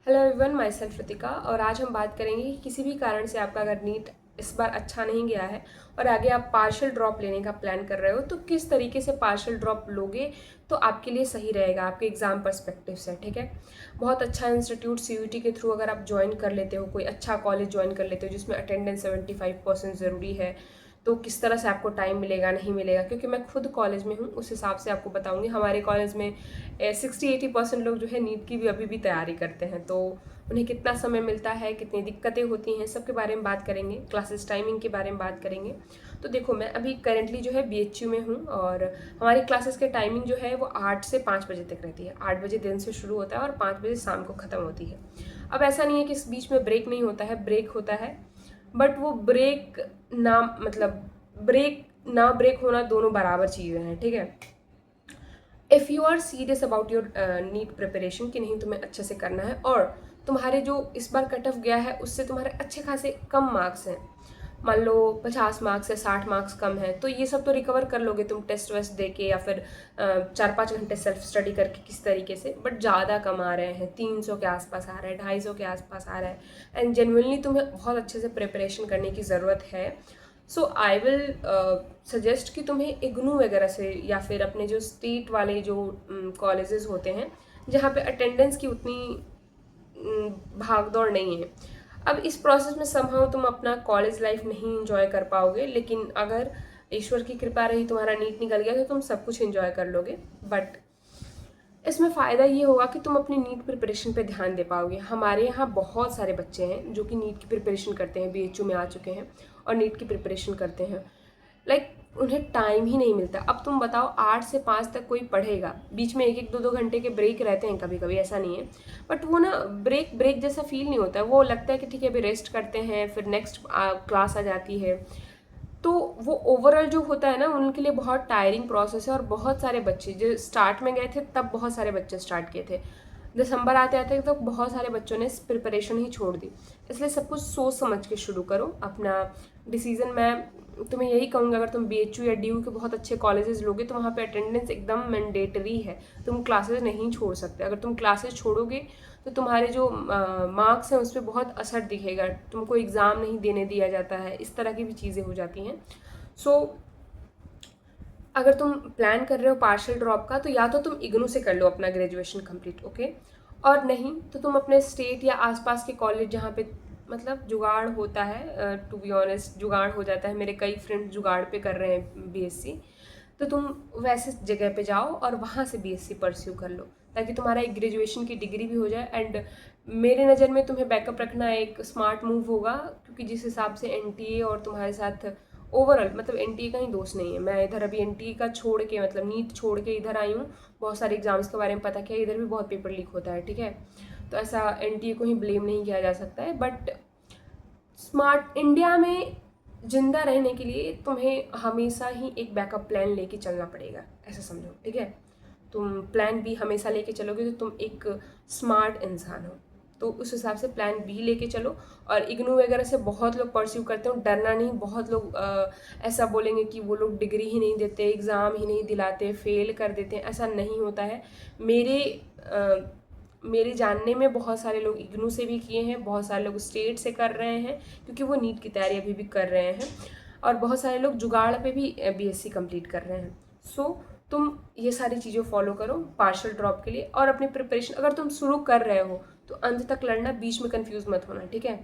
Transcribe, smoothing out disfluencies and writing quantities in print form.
Hello everyone, my self Ritika. और आज हम बात करेंगे कि किसी भी कारण से आपका अगर नीट इस बार अच्छा नहीं गया है और आगे आप पार्शियल ड्रॉप लेने का प्लान कर रहे हो तो किस तरीके से पार्शियल ड्रॉप लोगे तो आपके लिए सही रहेगा आपके एग्ज़ाम पर्सपेक्टिव से। ठीक है, बहुत अच्छा इंस्टीट्यूट CUET के थ्रू अगर आप ज्वाइन कर लेते हो, कोई अच्छा कॉलेज ज्वाइन कर लेते हो जिसमें अटेंडेंस 75% ज़रूरी है, तो किस तरह से आपको टाइम मिलेगा नहीं मिलेगा, क्योंकि मैं खुद कॉलेज में हूँ उस हिसाब से आपको बताऊँगी। हमारे कॉलेज में 60-80% लोग जो है नीट की भी अभी भी तैयारी करते हैं, तो उन्हें कितना समय मिलता है, कितनी दिक्कतें होती हैं, सब के बारे में बात करेंगे। क्लासेस टाइमिंग के बारे में बात करेंगे। तो देखो, मैं अभी करेंटली जो है BHU में हूँ और हमारी क्लासेस के टाइमिंग जो है वो 8 से 5 बजे तक रहती है। 8 बजे दिन से शुरू होता है और 5 बजे शाम को ख़त्म होती है। अब ऐसा नहीं है कि इस बीच में ब्रेक नहीं होता है, ब्रेक होता है, बट वो ब्रेक ना ब्रेक होना दोनों बराबर चीज़ें हैं। ठीक है, if you are serious about your NEET preparation कि नहीं तुम्हें अच्छे से करना है और तुम्हारे जो इस बार कट ऑफ गया है उससे तुम्हारे अच्छे खासे कम मार्क्स हैं, मान लो 50 मार्क्स है, 60 मार्क्स कम है, तो ये सब तो रिकवर कर लोगे तुम टेस्ट वेस्ट दे के या फिर 4-5 घंटे सेल्फ स्टडी करके किस तरीके से। बट ज़्यादा कम आ रहे हैं, 300 के आसपास आ रहा है, 250 के आसपास आ रहा है, एंड जेन्युइनली तुम्हें बहुत अच्छे से प्रिपरेशन करने की ज़रूरत है। सो आई विल सजेस्ट कि तुम्हें इग्नू वगैरह से या फिर अपने जो स्टेट वाले जो कॉलेजेस होते हैं जहाँ पे अटेंडेंस की उतनी भाग दौड़ नहीं है। अब इस प्रोसेस में समहाउ तुम अपना कॉलेज लाइफ नहीं इंजॉय कर पाओगे, लेकिन अगर ईश्वर की कृपा रही तुम्हारा नीट निकल गया तो तुम सब कुछ इंजॉय कर लोगे। बट इसमें फ़ायदा ये होगा कि तुम अपनी नीट प्रिपरेशन पे ध्यान दे पाओगे। हमारे यहाँ बहुत सारे बच्चे हैं जो कि नीट की प्रिपरेशन करते हैं, BHU में आ चुके हैं और नीट की प्रिपरेशन करते हैं। उन्हें टाइम ही नहीं मिलता। अब तुम बताओ, 8 से 5 तक कोई पढ़ेगा, बीच में 1-1 2-2 घंटे के ब्रेक रहते हैं कभी कभी, ऐसा नहीं है, बट वो ना ब्रेक जैसा फील नहीं होता है। वो लगता है कि ठीक है अभी रेस्ट करते हैं, फिर नेक्स्ट क्लास आ जाती है। तो वो ओवरऑल जो होता है ना उनके लिए बहुत टायरिंग प्रोसेस है। और बहुत सारे बच्चे जो स्टार्ट में गए थे तब बहुत सारे बच्चे स्टार्ट किए थे, दिसंबर आते आते तो बहुत सारे बच्चों ने प्रिपरेशन ही छोड़ दी। इसलिए सब कुछ सोच समझ के शुरू करो अपना डिसीजन। मैं तुम्हें यही कहूँगा, अगर तुम BHU या DU के बहुत अच्छे कॉलेजेस लोगे तो वहाँ पे अटेंडेंस एकदम मैंडेटरी है, तुम क्लासेस नहीं छोड़ सकते। अगर तुम क्लासेस छोड़ोगे तो तुम्हारे जो मार्क्स हैं उस पर बहुत असर दिखेगा, तुमको एग्ज़ाम नहीं देने दिया जाता है, इस तरह की भी चीज़ें हो जाती हैं। सो अगर तुम प्लान कर रहे हो पार्शियल ड्रॉप का तो या तो तुम इग्नू से कर लो अपना ग्रेजुएशन कंप्लीट, ओके, और नहीं तो तुम अपने स्टेट या आसपास के कॉलेज जहाँ पे मतलब जुगाड़ होता है, टू बी ऑनेस्ट जुगाड़ हो जाता है, मेरे कई फ्रेंड्स जुगाड़ पे कर रहे हैं BSc, तो तुम वैसे जगह पे जाओ और वहाँ से BSc परस्यू कर लो ताकि तुम्हारा एक ग्रेजुएशन की डिग्री भी हो जाए। एंड मेरे नज़र में तुम्हें बैकअप रखना एक स्मार्ट मूव होगा, क्योंकि जिस हिसाब से NTA और तुम्हारे साथ ओवरऑल मतलब NTA का ही दोष नहीं है। मैं इधर अभी NTA का छोड़ के मतलब नीट छोड़ के इधर आई हूँ, बहुत सारे एग्जाम्स के बारे में पता किया, इधर भी बहुत पेपर लीक होता है। ठीक है, तो ऐसा NTA को ही ब्लेम नहीं किया जा सकता है। बट स्मार्ट इंडिया में जिंदा रहने के लिए तुम्हें हमेशा ही एक बैकअप प्लान लेके चलना पड़ेगा, ऐसा समझो। ठीक है, तुम प्लान B हमेशा लेके चलोगे तो तुम एक स्मार्ट इंसान हो, तो उस हिसाब से प्लान B लेके चलो। और इग्नू वगैरह से बहुत लोग परस्यू करते हो, डरना नहीं। बहुत लोग ऐसा बोलेंगे कि वो लोग डिग्री ही नहीं देते, एग्ज़ाम ही नहीं दिलाते, फेल कर देते हैं, ऐसा नहीं होता है। मेरे जानने में बहुत सारे लोग इग्नू से भी किए हैं, बहुत सारे लोग स्टेट से कर रहे हैं क्योंकि वो नीट की तैयारी अभी भी कर रहे हैं, और बहुत सारे लोग जुगाड़ पे भी BSc कंप्लीट कर रहे हैं। सो तुम ये सारी चीज़ें फॉलो करो पार्शियल ड्रॉप के लिए, और अपनी प्रिपरेशन अगर तुम शुरू कर रहे हो तो अंत तक लड़ना, बीच में कंफ्यूज मत होना। ठीक है,